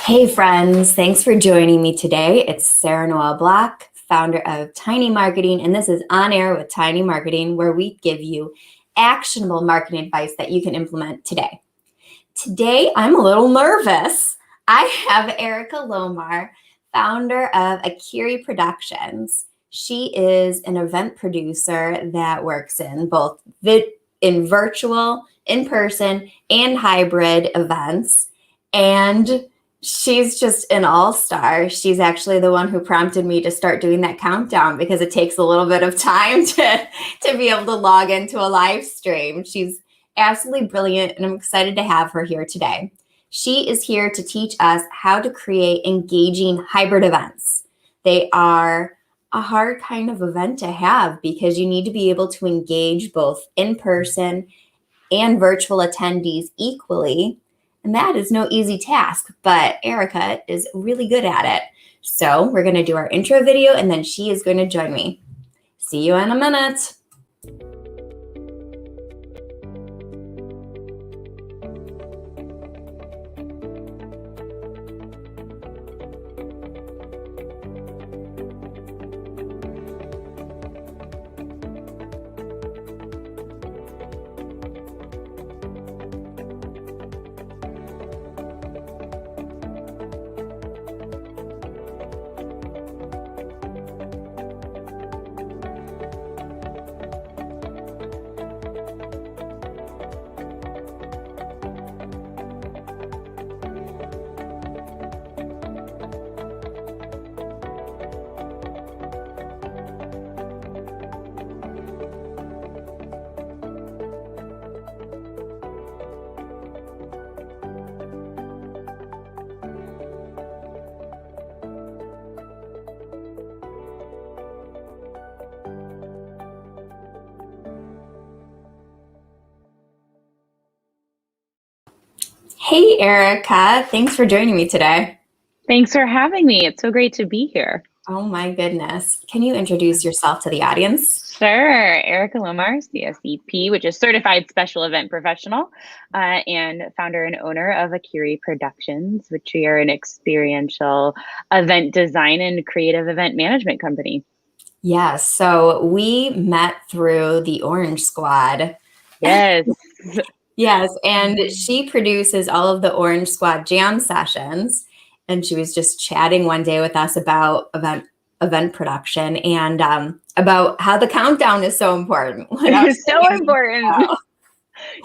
Hey friends, thanks for joining me today. It's Sarah Noel Block, founder of Tiny Marketing, and this is On Air with Tiny Marketing, where we give you actionable marketing advice that you can implement today. Today, I'm a little nervous. I have Erika Lohmar, founder of Akire Productions. She is an event producer that works in both virtual, in-person, and hybrid events. And she's just an all-star. She's actually the one who prompted me to start doing that countdown because it takes a little bit of time to be able to log into a live stream. She's absolutely brilliant, and I'm excited to have her here today. She is here to teach us how to create engaging hybrid events. They are a hard kind of event to have because you need to be able to engage both in-person and virtual attendees equally. And that is no easy task, but Erika is really good at it. So we're going to do our intro video, and then she is going to join me. See you in a minute. Hey, Erika. Thanks for joining me today. Thanks for having me. It's so great to be here. Oh my goodness. Can you introduce yourself to the audience? Sure. Erika Lohmar, CSEP, which is Certified Special Event Professional, and founder and owner of Akire Productions, which we are an experiential event design and creative event management company. Yes. So we met through the Orange Squad. Yes. Yes, and she produces all of the Orange Squad jam sessions, and she was just chatting one day with us about event production and about how the countdown is so important. It's so important.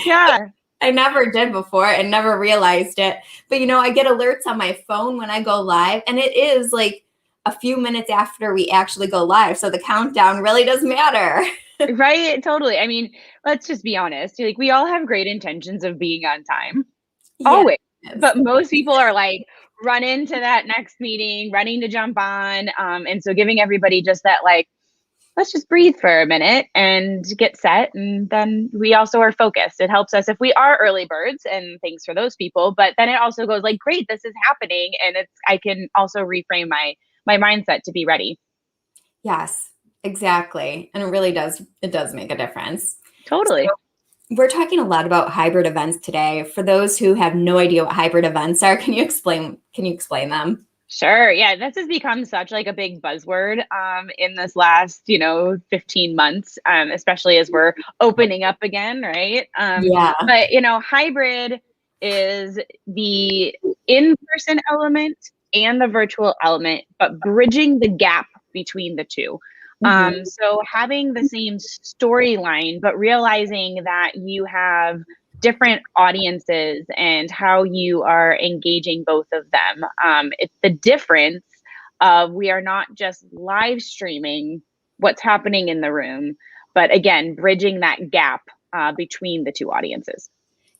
Yeah. I never did before and never realized it, but I get alerts on my phone when I go live, and it is like a few minutes after we actually go live, so the countdown really does matter. Right, totally. I mean, let's just be honest. Like, we all have great intentions of being on time, always. Yes. But most people are like running to that next meeting, running to jump on. And so giving everybody just that, like, let's just breathe for a minute and get set. And then we also are focused. It helps us if we are early birds, and thanks for those people. But then it also goes like, great, this is happening. And I can also reframe my mindset to be ready. Yes. Exactly. And it does make a difference. Totally. So we're talking a lot about hybrid events today. For those who have no idea what hybrid events are, can you explain them? Sure. Yeah, this has become such like a big buzzword in this last, 15 months, especially as we're opening up again, right? Yeah. But, hybrid is the in-person element and the virtual element, but bridging the gap between the two. So having the same storyline, but realizing that you have different audiences and how you are engaging both of them. It's the difference of we are not just live streaming what's happening in the room, but again, bridging that gap between the two audiences.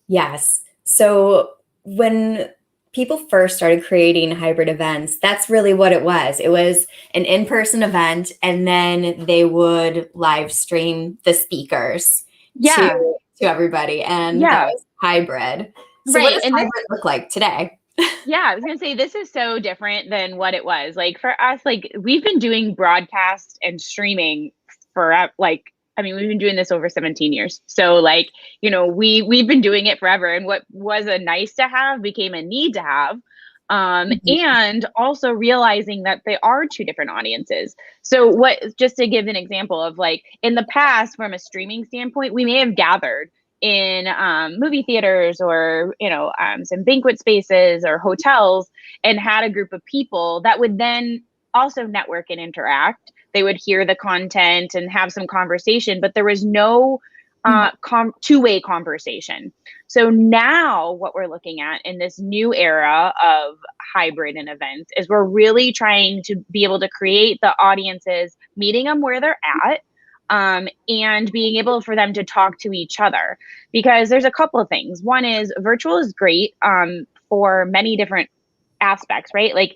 Yes. So when people first started creating hybrid events, that's really what it was. It was an in-person event, and then they would live stream the speakers to everybody, and that was hybrid. So what does hybrid look like today? Yeah, I was gonna say this is so different than what it was. Like for us, like we've been doing broadcast and streaming for we've been doing this over 17 years. So like, we've been doing it forever. And what was a nice to have became a need to have. And also realizing that they are two different audiences. So just to give an example of like in the past, from a streaming standpoint, we may have gathered in movie theaters or some banquet spaces or hotels and had a group of people that would then also network and interact. They would hear the content and have some conversation, but there was no two-way conversation. So now what we're looking at in this new era of hybrid and events is we're really trying to be able to create the audiences, meeting them where they're at, and being able for them to talk to each other. Because there's a couple of things. One is virtual is great for many different aspects, right? Like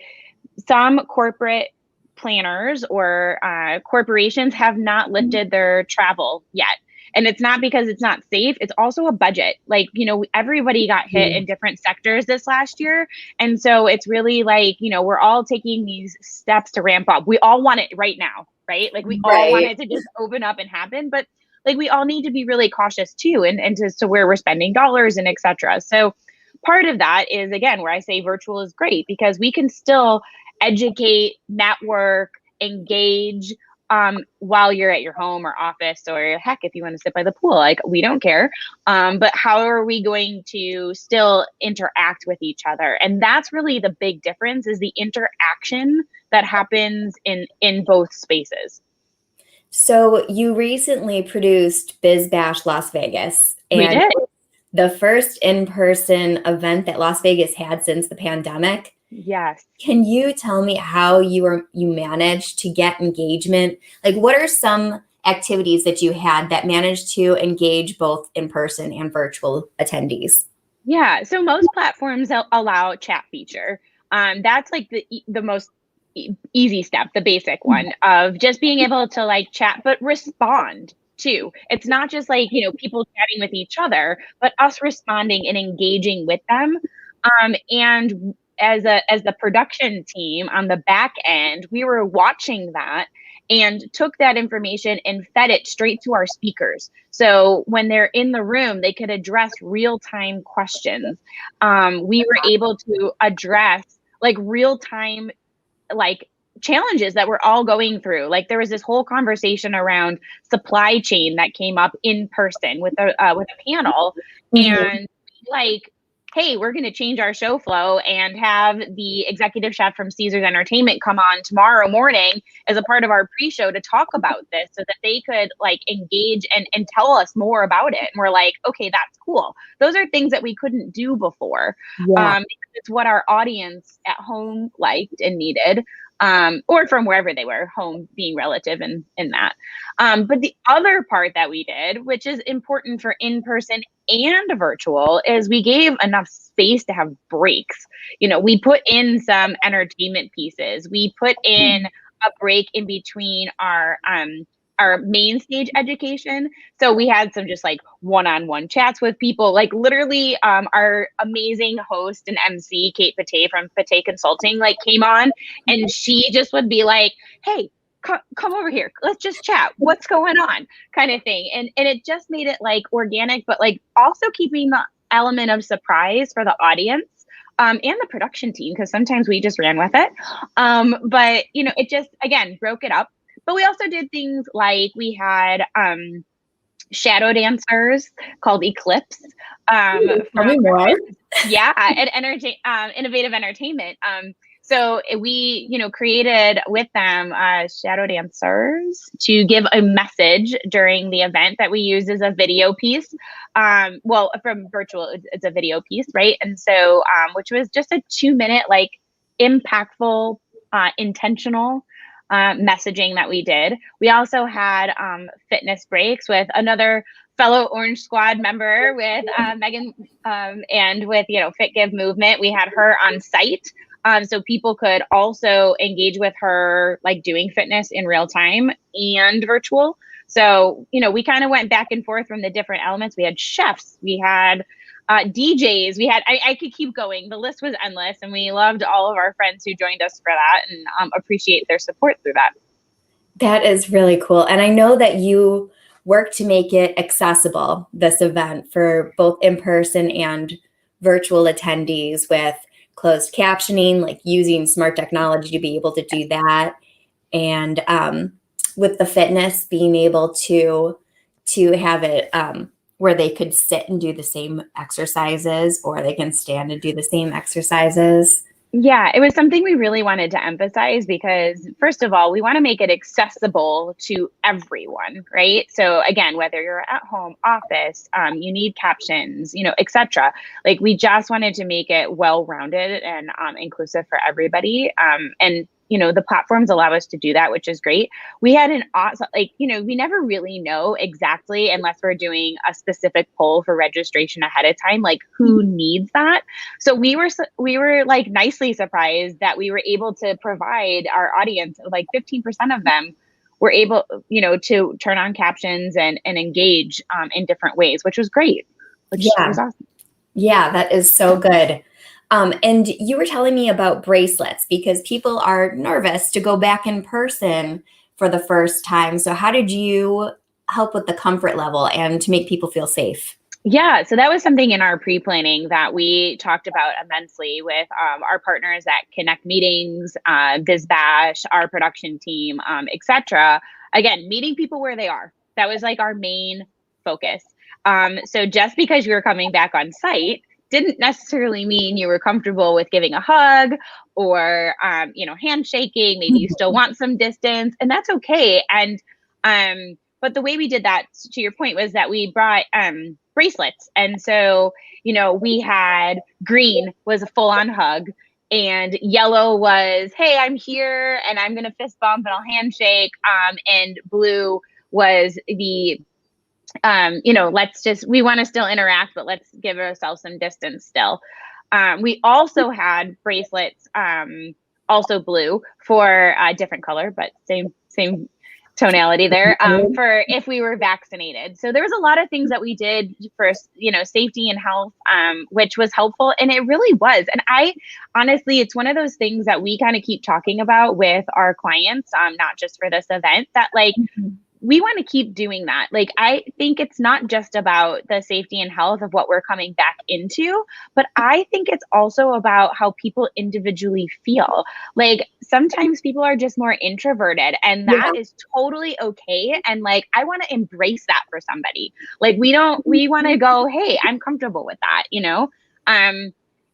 some corporate planners or corporations have not lifted their travel yet. And it's not because it's not safe. It's also a budget. Like, everybody got hit in different sectors this last year. And so it's really like, we're all taking these steps to ramp up. We all want it right now, right? Like we all want it to just open up and happen. But like we all need to be really cautious too, and to where we're spending dollars and et cetera. So part of that is, again, where I say virtual is great because we can still educate, network, engage while you're at your home or office, or heck, if you want to sit by the pool, like we don't care. But how are we going to still interact with each other? And that's really the big difference, is the interaction that happens in both spaces. So you recently produced Biz Bash Las Vegas. And we did. The first in-person event that Las Vegas had since the pandemic. Yes. Can you tell me how you managed to get engagement? Like, what are some activities that you had that managed to engage both in-person and virtual attendees? Yeah. So most platforms allow chat feature. That's like the most easy step, the basic one of just being able to like chat, but respond too. It's not just like, people chatting with each other, but us responding and engaging with them. And as the production team on the back end, we were watching that and took that information and fed it straight to our speakers. So when they're in the room, they could address real-time questions. We were able to address like real-time like challenges that we're all going through. Like there was this whole conversation around supply chain that came up in person with a panel, and like, hey, we're going to change our show flow and have the executive chef from Caesars Entertainment come on tomorrow morning as a part of our pre-show to talk about this so that they could like engage and tell us more about it. And we're like, okay, that's cool. Those are things that we couldn't do before. Because it's what our audience at home liked and needed. Or from wherever they were, home being relative in that. But the other part that we did, which is important for in-person and virtual, is we gave enough space to have breaks. We put in some entertainment pieces. We put in a break in between our main stage education. So we had some just like one-on-one chats with people, like literally our amazing host and MC, Kate Pate from Pate Consulting, like came on and she just would be like, hey, come over here. Let's just chat. What's going on? Kind of thing. And it just made it like organic, but like also keeping the element of surprise for the audience. And the production team, because sometimes we just ran with it. But it just, again, broke it up. But we also did things like we had shadow dancers called Eclipse. Yeah, and innovative entertainment. So we, created with them shadow dancers to give a message during the event that we use as a video piece. Well, from virtual, it's a video piece, right? And so, which was just a 2 minute, like impactful, intentional messaging that we did. We also had fitness breaks with another fellow Orange Squad member with Megan and with, Fit Give Movement. We had her on site. So people could also engage with her, like doing fitness in real time and virtual. So, we kind of went back and forth from the different elements. We had chefs, we had DJs, we had, I could keep going. The list was endless. And we loved all of our friends who joined us for that and appreciate their support through that. That is really cool. And I know that you work to make it accessible, this event, for both in-person and virtual attendees with closed captioning, like using smart technology to be able to do that. And with the fitness, being able to have it where they could sit and do the same exercises, or they can stand and do the same exercises. Yeah, it was something we really wanted to emphasize because, first of all, we want to make it accessible to everyone, right? So again, whether you're at home, office, you need captions, etc. Like we just wanted to make it well-rounded and inclusive for everybody. And the platforms allow us to do that, which is great. We had an awesome, we never really know exactly unless we're doing a specific poll for registration ahead of time, like who needs that. So we were like nicely surprised that we were able to provide our audience, like 15% of them were able, to turn on captions and engage in different ways, which was great, which was awesome. Yeah, that is so good. And you were telling me about bracelets because people are nervous to go back in person for the first time. So how did you help with the comfort level and to make people feel safe? Yeah, so that was something in our pre-planning that we talked about immensely with our partners at Connect Meetings, BizBash, our production team, etc. Again, meeting people where they are. That was like our main focus. So just because you were coming back on site didn't necessarily mean you were comfortable with giving a hug or, handshaking. Maybe you still want some distance, and that's okay. And but the way we did that, to your point, was that we brought bracelets. And so, we had green was a full on hug, and yellow was, hey, I'm here and I'm going to fist bump and I'll handshake. And blue was the, we want to still interact, but let's give ourselves some distance still. We also had bracelets, also blue for a different color, but same tonality there, for if we were vaccinated. So there was a lot of things that we did for, safety and health, which was helpful. And it really was. And honestly, it's one of those things that we kind of keep talking about with our clients, not just for this event, that we want to keep doing that. Like, I think it's not just about the safety and health of what we're coming back into, but I think it's also about how people individually feel. Like, sometimes people are just more introverted, and that is totally okay. And I want to embrace that for somebody. Like, we want to go, hey, I'm comfortable with that,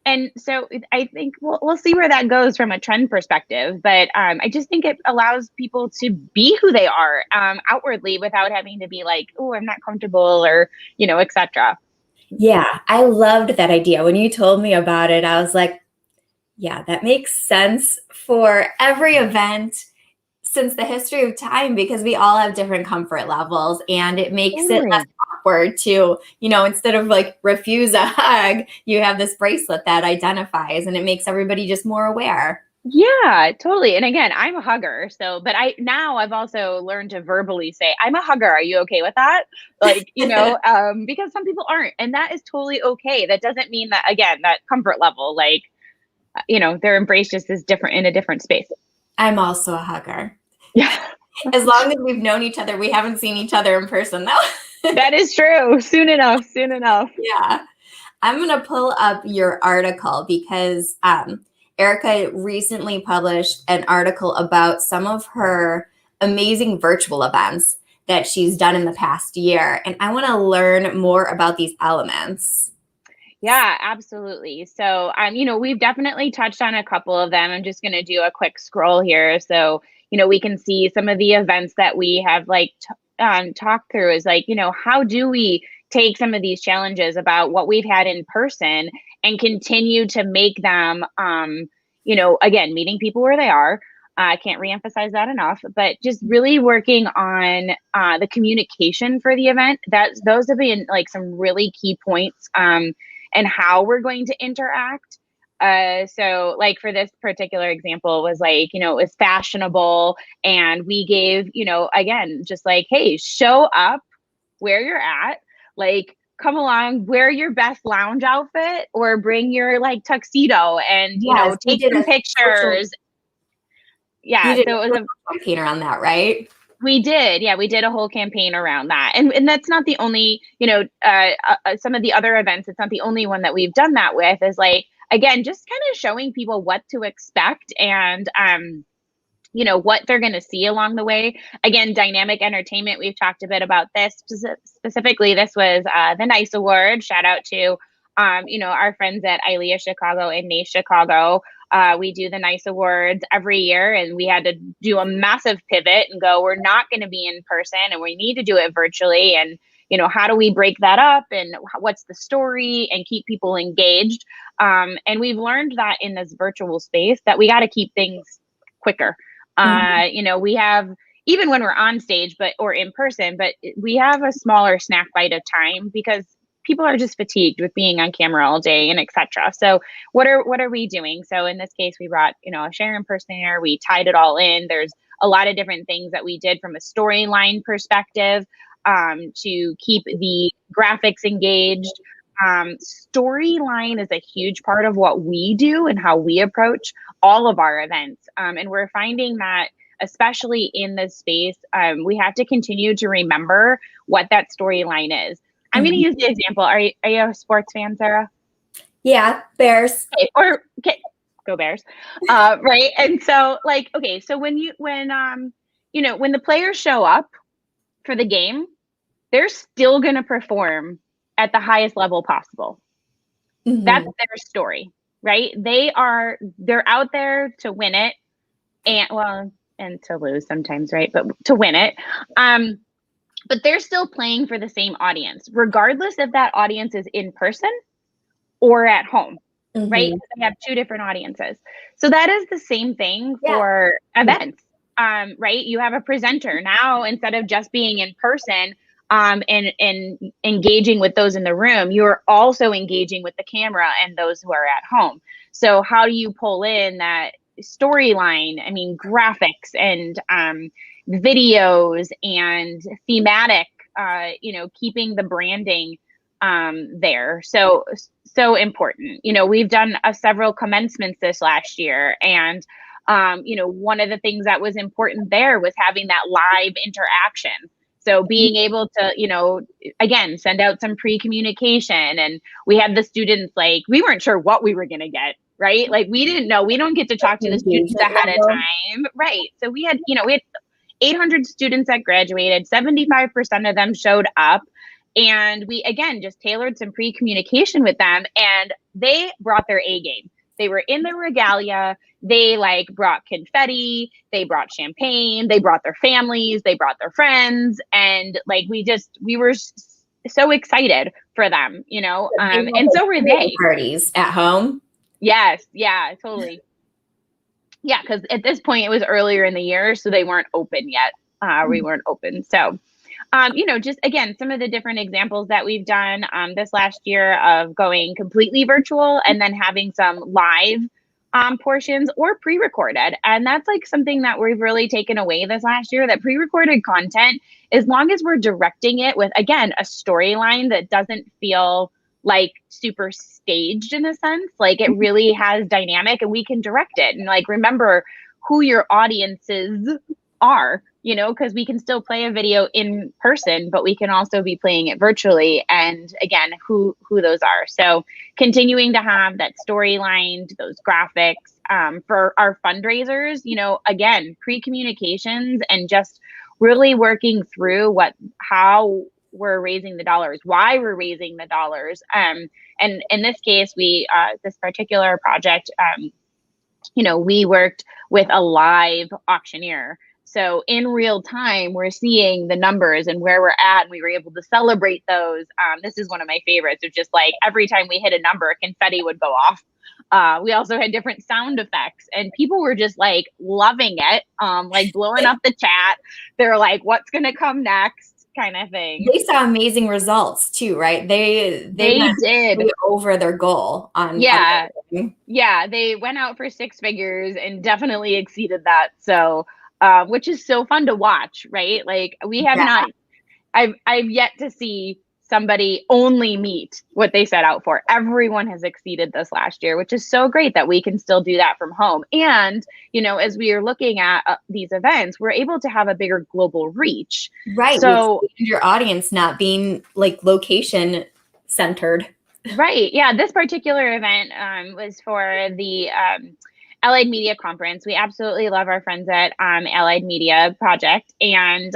And so I think we'll see where that goes from a trend perspective. But I just think it allows people to be who they are outwardly without having to be like, oh, I'm not comfortable, or, etc. Yeah, I loved that idea. When you told me about it, I was like, yeah, that makes sense for every event since the history of time, because we all have different comfort levels, and it makes it less awkward to, instead of refuse a hug, you have this bracelet that identifies, and it makes everybody just more aware. Yeah, totally. And again, I'm a hugger. So, but I've also learned to verbally say, I'm a hugger. Are you okay with that? Because some people aren't, and that is totally okay. That doesn't mean that, again, that comfort level, their embrace just is different in a different space. I'm also a hugger. Yeah. As long as we've known each other, we haven't seen each other in person though. That is true. Soon enough. Yeah. I'm going to pull up your article because Erika recently published an article about some of her amazing virtual events that she's done in the past year. And I want to learn more about these elements. Yeah, absolutely. So, we've definitely touched on a couple of them. I'm just going to do a quick scroll here. So, we can see some of the events that we have like talked through is like, how do we take some of these challenges about what we've had in person and continue to make them, again, meeting people where they are. I can't reemphasize that enough, but just really working on the communication for the event. Those have been like some really key points. And how we're going to interact. So like for this particular example was like, it was fashionable and we gave, again, just like, hey, show up where you're at, like come along, wear your best lounge outfit or bring your like tuxedo and, Yes, you take did some a social, pictures. you Yeah. did So a it was social campaign around that, right? we did. Yeah, we did a whole campaign around that. And that's not the only, some of the other events, it's not the only one that we've done that with is like, again, just kind of showing people what to expect and, what they're going to see along the way. Again, dynamic entertainment. We've talked a bit about this specifically. This was the NICE Award. Shout out to, our friends at ILEA Chicago and NACE Chicago. We do the NICE Awards every year, and we had to do a massive pivot and go, we're not going to be in person and we need to do it virtually. And, how do we break that up and what's the story and keep people engaged? And we've learned that in this virtual space that we got to keep things quicker. We have, even when we're on stage or in person, but we have a smaller snack bite of time because people are just fatigued with being on camera all day and etc. So what are we doing? So in this case, we brought, a share impersonator, we tied it all in. There's a lot of different things that we did from a storyline perspective to keep the graphics engaged. Storyline is a huge part of what we do and how we approach all of our events. And we're finding that, especially in this space, we have to continue to remember what that storyline is. I'm going to use the example. Are you a sports fan, Sarah? Yeah, Bears. Okay, go Bears. Right. And so like, okay, so when the players show up for the game, they're still going to perform at the highest level possible. That's their story, right? They're out there to win it and to lose sometimes, right? But to win it. But they're still playing for the same audience, regardless if that audience is in person or at home, right? They have two different audiences. So that is the same thing for events, right? You have a presenter now, instead of just being in person, and engaging with those in the room, you're also engaging with the camera and those who are at home. So how do you pull in that storyline? I mean, graphics and videos and thematic, keeping the branding there. So important. We've done several commencements this last year, and one of the things that was important there was having that live interaction. So being able to, again, send out some pre-communication, and we had the students, like, we weren't sure what we were going to get, right? Like, we didn't know, we don't get to talk to the students ahead of time. Right. So we had 800 students that graduated, 75% of them showed up. And we, again, just tailored some pre-communication with them, and they brought their A game. They were in their regalia. They like brought confetti, they brought champagne, they brought their families, they brought their friends. And like, we were so excited for them, and so were they. Parties at home. Yes. Yeah, totally. Yeah. Cause at this point it was earlier in the year, so they weren't open yet. We weren't open. So, just again, some of the different examples that we've done this last year of going completely virtual and then having some live portions or pre-recorded. And that's like something that we've really taken away this last year, that pre-recorded content, as long as we're directing it with, again, a storyline that doesn't feel like super staged in a sense, like it really has dynamic and we can direct it. And like, remember who your audiences are, because we can still play a video in person, but we can also be playing it virtually. And again, who those are. So continuing to have that storyline, those graphics for our fundraisers, again, pre-communications and just really working through how we're raising the dollars, why we're raising the dollars, And in this case, this particular project, we worked with a live auctioneer. So in real time, we're seeing the numbers and where we're at, and we were able to celebrate those. This is one of my favorites, of just like every time we hit a number, confetti would go off. We also had different sound effects, and people were just like loving it, like blowing up the chat. They're like, what's going to come next, kind of thing. They saw amazing results too, right? They did way over their goal on fundraising. Yeah, they went out for 6 figures and definitely exceeded that. So which is so fun to watch, right? Like we have not, I've yet to see somebody only meet what they set out for. Everyone has exceeded this last year, which is so great that we can still do that from home. And, as we are looking at these events, we're able to have a bigger global reach. Right. So your audience not being like location centered. Right. Yeah. This particular event was for the Allied Media Conference. We absolutely love our friends at Allied Media Project. And,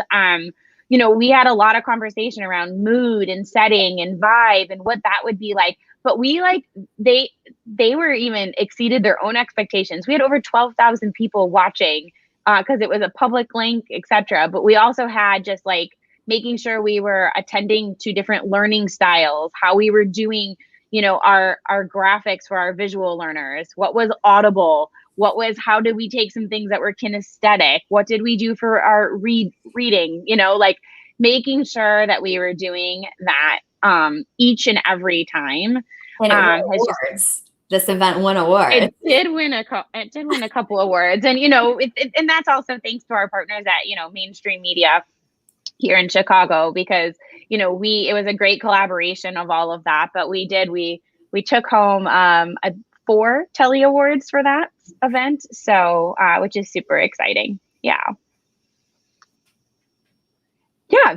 we had a lot of conversation around mood and setting and vibe and what that would be like. But they were even exceeded their own expectations. We had over 12,000 people watching because it was a public link, etc. But we also had just like making sure we were attending to different learning styles, how we were doing our graphics for our visual learners, what was audible, how did we take some things that were kinesthetic, what did we do for our reading, like making sure that we were doing that each and every time. And it won awards. This event won awards. It did win a couple awards, and and that's also thanks to our partners at Mainstream Media here in Chicago, because it was a great collaboration of all of that. But we took home 4 Telly Awards for that event, so which is super exciting.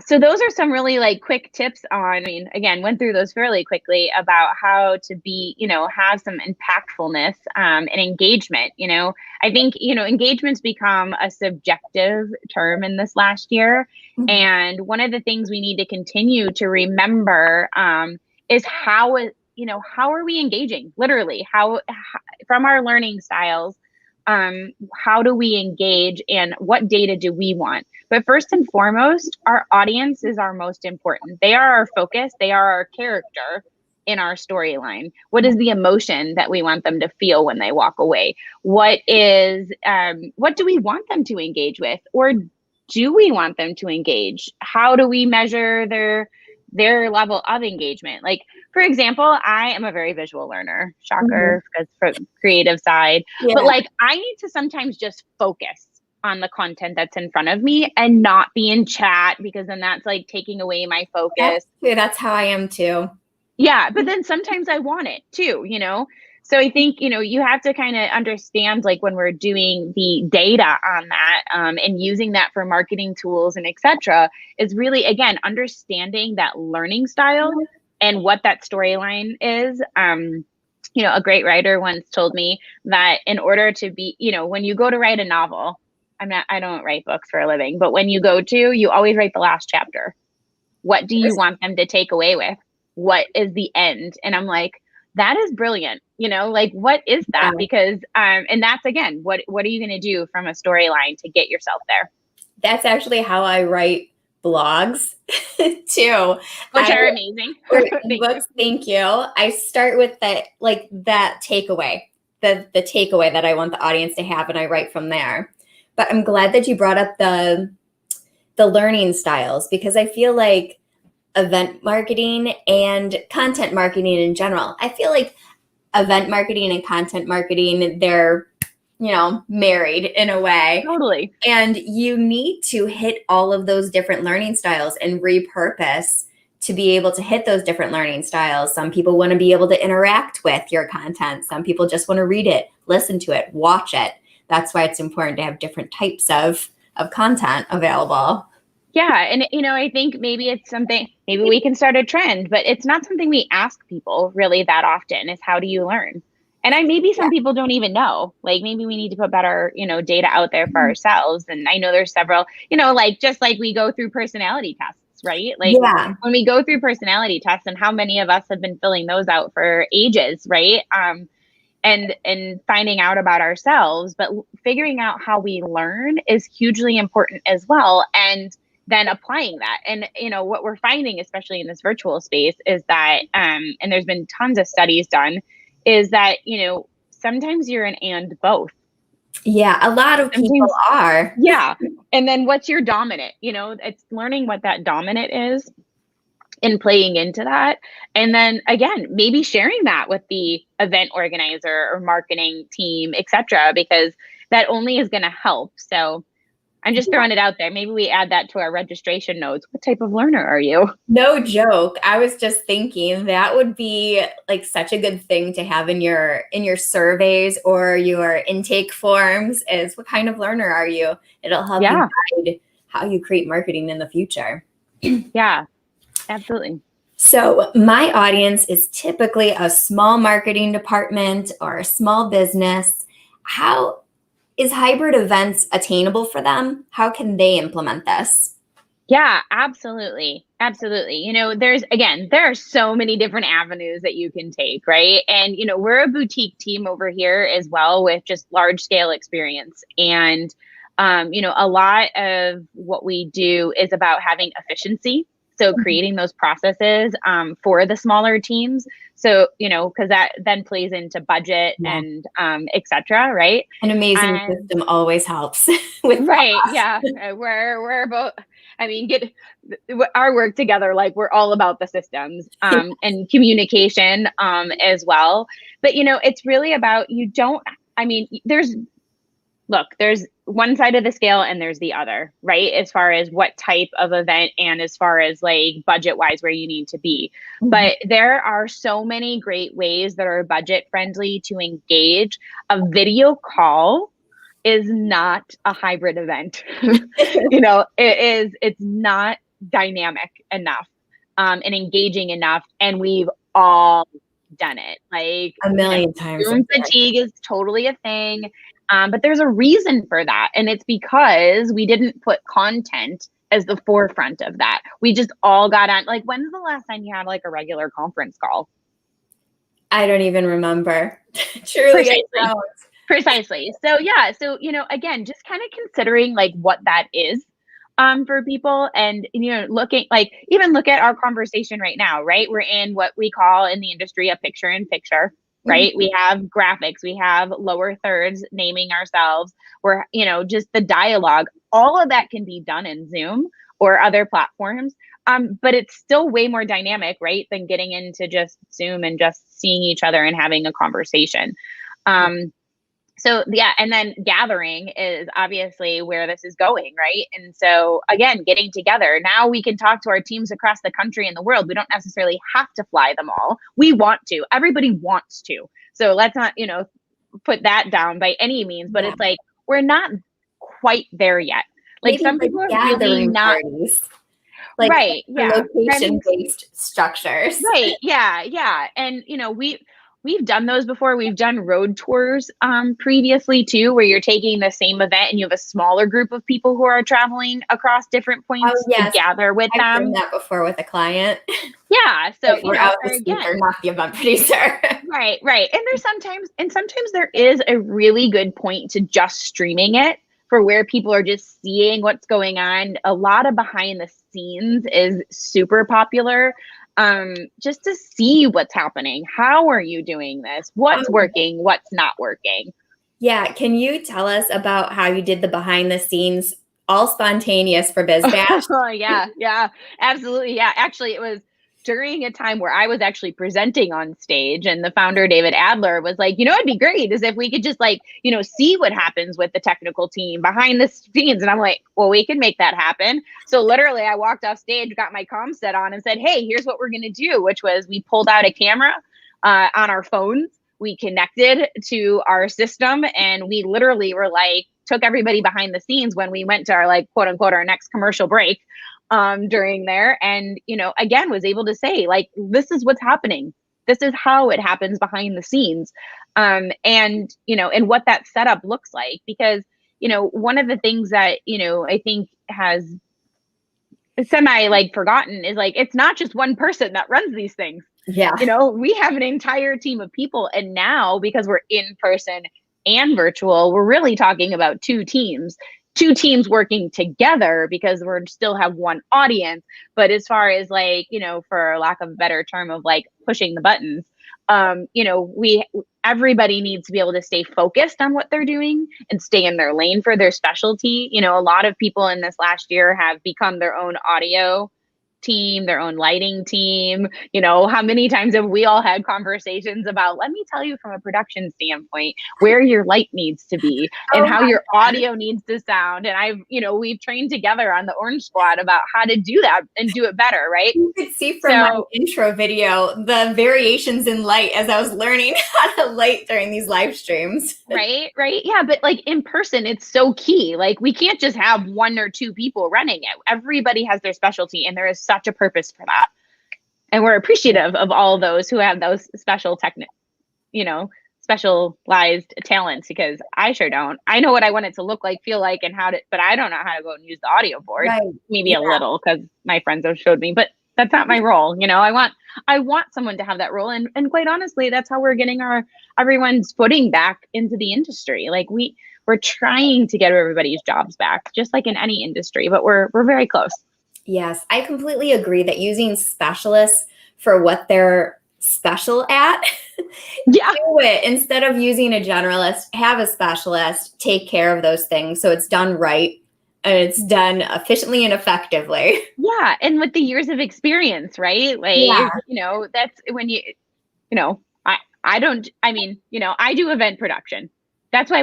So those are some really like quick tips on, again, went through those fairly quickly about how to be, have some impactfulness and engagement. I think, engagement's become a subjective term in this last year. Mm-hmm. And one of the things we need to continue to remember is how are we engaging? Literally, how from our learning styles, how do we engage and what data do we want? But first and foremost, our audience is our most important. They are our focus. They are our character in our storyline. What is the emotion that we want them to feel when they walk away? What do we want them to engage with? Or do we want them to engage? How do we measure their level of engagement? Like, for example, I am a very visual learner, shocker, because for the creative side, but like I need to sometimes just focus on the content that's in front of me and not be in chat, because then that's like taking away my focus. That's how I am too. Yeah. But then sometimes I want it too, So I think, you have to kind of understand, like when we're doing the data on that and using that for marketing tools and et cetera, is really, again, understanding that learning style and what that storyline is. A great writer once told me that in order to be, when you go to write a novel, I don't write books for a living, but when you always write the last chapter. What do you want them to take away with? What is the end? And I'm like, that is brilliant. Like, what is that? Because, and that's, again, what are you going to do from a storyline to get yourself there? That's actually how I write blogs too. Which are amazing. Thank you. I start with that takeaway, the takeaway that I want the audience to have, and I write from there. But I'm glad that you brought up the learning styles, because I feel like event marketing and content marketing in general, I feel like event marketing and content marketing, they're, married in a way. Totally. And you need to hit all of those different learning styles and repurpose to be able to hit those different learning styles. Some people want to be able to interact with your content. Some people just want to read it, listen to it, watch it. That's why it's important to have different types of content available. Yeah. And, I think maybe it's something, maybe we can start a trend, but it's not something we ask people really that often, is how do you learn? And maybe some people don't even know, like maybe we need to put better, data out there for ourselves. And I know there's several, just like we go through personality tests, right? Like Yeah. when we go through personality tests, and how many of us have been filling those out for ages, right? And finding out about ourselves, but figuring out how we learn is hugely important as well. And then applying that. And what we're finding, especially in this virtual space, is that and there's been tons of studies done, is that sometimes you're an and both. Yeah, a lot of people Sometimes, are. yeah. And then what's your dominant? It's learning what that dominant is and playing into that. And then again, maybe sharing that with the event organizer or marketing team, etc., because that only is going to help. So I'm just throwing it out there. Maybe we add that to our registration notes. What type of learner are you? No joke. I was just thinking that would be like such a good thing to have in your surveys or your intake forms is what kind of learner are you? It'll help you Yeah. guide how you create marketing in the future. Yeah, absolutely. So my audience is typically a small marketing department or a small business. How is hybrid events attainable for them? How can they implement this? Yeah, absolutely. Absolutely. There are so many different avenues that you can take, right? And, we're a boutique team over here as well with just large scale experience. And, a lot of what we do is about having efficiency. So creating those processes for the smaller teams. So, because that then plays into budget and et cetera, right? An amazing And system always helps with right. cost. Yeah. We're both, I mean, get our work together. Like we're all about the systems, and communication, as well. But, it's really about, there's one side of the scale and there's the other, right? As far as what type of event and as far as like budget wise where you need to be. But there are so many great ways that are budget friendly to engage. A video call is not a hybrid event. It's not dynamic enough, and engaging enough. And we've all done it. Like, A million times. Zoom fatigue is totally a thing. But there's a reason for that. And it's because we didn't put content as the forefront of that. We just all got on. Like, when's the last time you had like a regular conference call? I don't even remember. Truly, I don't. Precisely. So yeah. So, again, just kind of considering like what that is for people, and, looking like, even look at our conversation right now, right? We're in what we call in the industry a picture in picture, right? We have graphics, we have lower thirds naming ourselves. We're, just the dialogue, all of that can be done in Zoom or other platforms. But it's still way more dynamic, right? Than getting into just Zoom and just seeing each other and having a conversation. So yeah, and then gathering is obviously where this is going, right? And so again, getting together. Now we can talk to our teams across the country and the world. We don't necessarily have to fly them all. We want to. Everybody wants to. So let's not, put that down by any means, but it's like we're not quite there yet. Like Maybe some like people are really gathering not parties. Like right. Yeah. location-based structures. Right. Yeah. Yeah. And we've done those before. We've done road tours previously too, where you're taking the same event and you have a smaller group of people who are traveling across different points to gather with I've them. done that before with a client. Yeah. So We're out the again, speaker, not the event producer. right. And sometimes there is a really good point to just streaming it, for where people are just seeing what's going on. A lot of behind the scenes is super popular. Just to see what's happening. How are you doing this? What's working? What's not working? Yeah. Can you tell us about how you did the behind the scenes, all spontaneous for Biz Bash? Oh, yeah, absolutely. Yeah, actually, it was during a time where I was actually presenting on stage, and the founder, David Adler, was like, it'd be great is if we could just like, see what happens with the technical team behind the scenes. And I'm like, well, we can make that happen. So literally I walked off stage, got my comm set on and said, hey, here's what we're going to do, which was we pulled out a camera on our phones. We connected to our system, and we literally were like, took everybody behind the scenes when we went to our like quote unquote our next commercial break during there, and again was able to say like, this is what's happening, this is how it happens behind the scenes, and and what that setup looks like. Because one of the things that I think has semi like forgotten is like, it's not just one person that runs these things. Yeah. You know, we have an entire team of people. And now, because we're in person and virtual, we're really talking about two teams working together because we're still have one audience. But as far as like, you know, for lack of a better term of like pushing the buttons, you know, everybody needs to be able to stay focused on what they're doing and stay in their lane for their specialty. You know, a lot of people in this last year have become their own audio team, their own lighting team. You know, how many times have we all had conversations about, let me tell you from a production standpoint, where your light needs to be and how your audio needs to sound. And we've trained together on the Orange Squad about how to do that and do it better, right? You could see from my intro video the variations in light as I was learning how to light during these live streams. Right. Yeah. But like in person, it's so key. Like we can't just have one or two people running it. Everybody has their specialty, and there is such a purpose for that. And we're appreciative of all those who have those specialized talents, because I sure don't. I know what I want it to look like, feel like, and but I don't know how to go and use the audio board. Right. Maybe a little, because my friends have showed me, but that's not my role. You know, I want someone to have that role. And quite honestly, that's how we're getting everyone's footing back into the industry. Like we're trying to get everybody's jobs back, just like in any industry, but we're very close. Yes, I completely agree that using specialists for what they're special at, yeah, do it. Instead of using a generalist, have a specialist take care of those things so it's done right and it's done efficiently and effectively. Yeah, and with the years of experience, right? Like, you know, that's when I do event production. That's why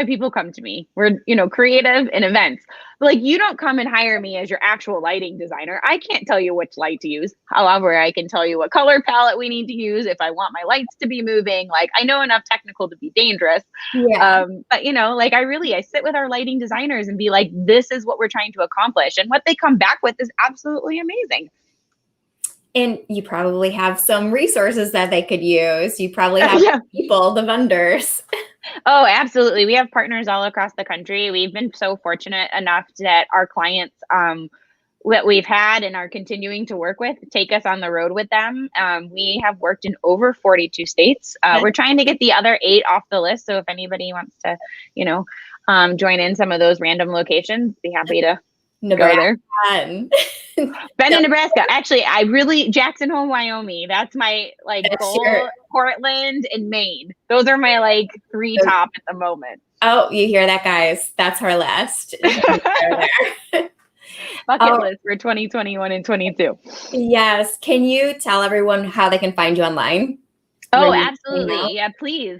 people come to me. We're, creative in events. But like, you don't come and hire me as your actual lighting designer. I can't tell you which light to use. However, I can tell you what color palette we need to use if I want my lights to be moving. Like, I know enough technical to be dangerous. Yeah. But like I sit with our lighting designers and be like, this is what we're trying to accomplish. And what they come back with is absolutely amazing. And you probably have some resources that they could use. You probably have people, the vendors. Oh, absolutely. We have partners all across the country. We've been so fortunate enough that our clients that we've had and are continuing to work with take us on the road with them. We have worked in over 42 states. We're trying to get the other 8 off the list. So if anybody wants to, join in some of those random locations, be happy to go there. Been in Nebraska. Actually, Jackson Hole, Wyoming. That's my goal. Sure. Portland and Maine. Those are my 3 top at the moment. Oh, you hear that, guys? That's our list. Bucket list for 2021 and 22. Yes. Can you tell everyone how they can find you online? Oh, absolutely. Yeah, please.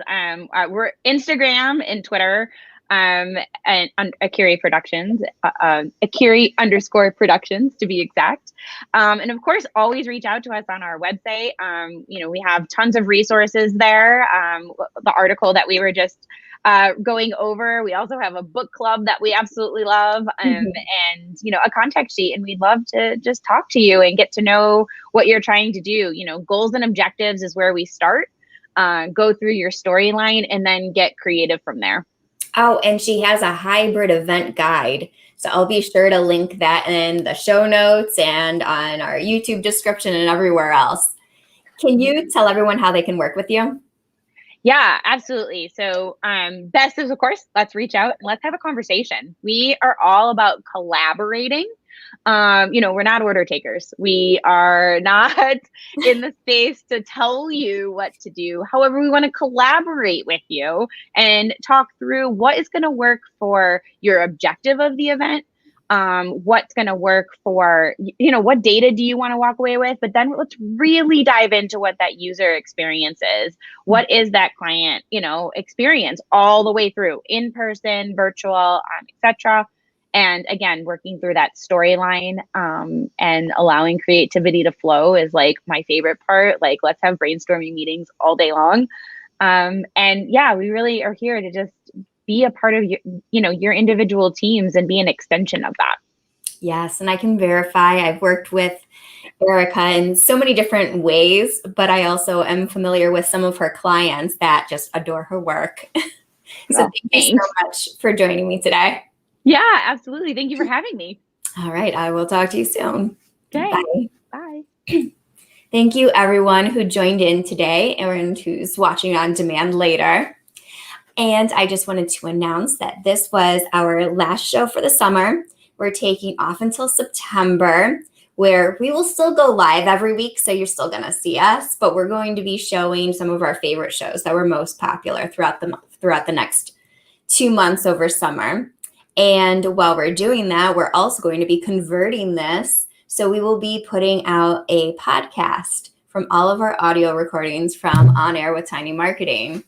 We're Instagram and Twitter. And Akire Productions, Akire_Productions to be exact. And of course, always reach out to us on our website. We have tons of resources there. The article that we were just going over. We also have a book club that we absolutely love, and a contact sheet. And we'd love to just talk to you and get to know what you're trying to do. Goals and objectives is where we start. Go through your storyline and then get creative from there. Oh, and she has a hybrid event guide. So I'll be sure to link that in the show notes and on our YouTube description and everywhere else. Can you tell everyone how they can work with you? Yeah, absolutely. So best is, of course, let's reach out and let's have a conversation. We are all about collaborating. We're not order takers. We are not in the space to tell you what to do. However, we want to collaborate with you and talk through what is going to work for your objective of the event. What's going to work for, what data do you want to walk away with? But then let's really dive into what that user experience is. What is that client, experience all the way through, in person, virtual, etc. And again, working through that storyline and allowing creativity to flow is my favorite part. Let's have brainstorming meetings all day long. We really are here to just be a part of your individual teams and be an extension of that. Yes. And I can verify I've worked with Erika in so many different ways, but I also am familiar with some of her clients that just adore her work. So thank you so much for joining me today. Yeah, absolutely. Thank you for having me. All right. I will talk to you soon. Okay. Bye. Bye. Thank you, everyone who joined in today and who's watching on demand later. And I just wanted to announce that this was our last show for the summer. We're taking off until September, where we will still go live every week, so you're still going to see us, but we're going to be showing some of our favorite shows that were most popular throughout the next 2 months over summer. And while we're doing that, we're also going to be converting this. So we will be putting out a podcast from all of our audio recordings from On Air with Tiny Marketing.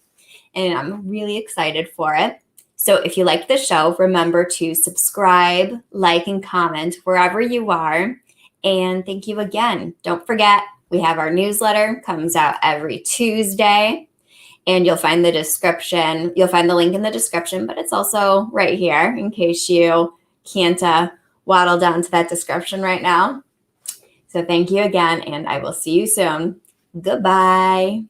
And I'm really excited for it. So if you like the show, remember to subscribe, like, and comment wherever you are. And thank you again. Don't forget, we have our newsletter, comes out every Tuesday. And you'll find the description. You'll find the link in the description, but it's also right here in case you can't waddle down to that description right now. So thank you again, and I will see you soon. Goodbye.